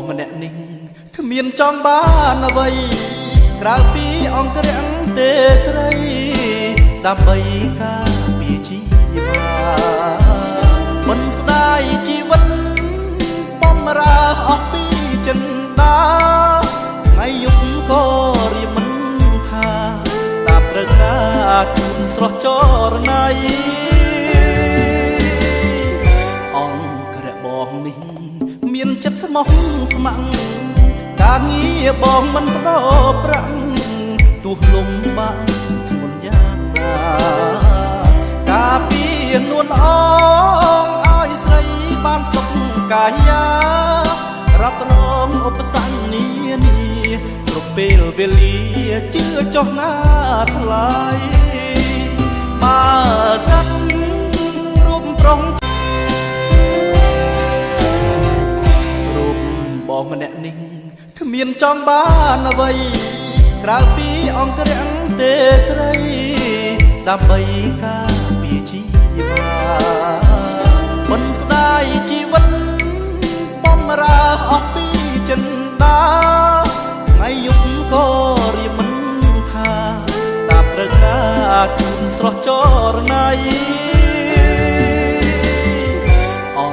ម្នាក់នេះគ្មានចង់បានអ្វីក្រៅពីអង្គរាំងទេស្រីដើម្បីការពារជីវាមិនស្ដាយជីវិតបំរើអស់ពីចិន្តាថ្ងៃយប់ក៏រៀមមិនថាតាព្រឹកណាជូនស្រស់ចរណៃអង្គរៈបងនេះមានចិត្តស្មោះស្ម័គ្រការងារបងមិនបដោប្រាំងទោះលំបាកធ្ងន់យ៉ាងណាការពីនួនអងឲ្យស្រីបានសុខកាយារ៉ាប់រងឧបសគ្គនានាគ្រប់ពេលវេលាជឿចុះណាថ្លៃបើសិនរូបប្រុងរូបបងម្នាក់នេះគ្មានចង់បានអ្វីក្រៅពីអង្គរាំងទេស្រីដើម្បីការពារជីវាមិនស្ដាយជីវិតបំរើអស់ពីចិន្តាថ្ងៃយប់ក៏រៀមមិនថាតាព្រឹកណាជូនស្រស់ចរណៃ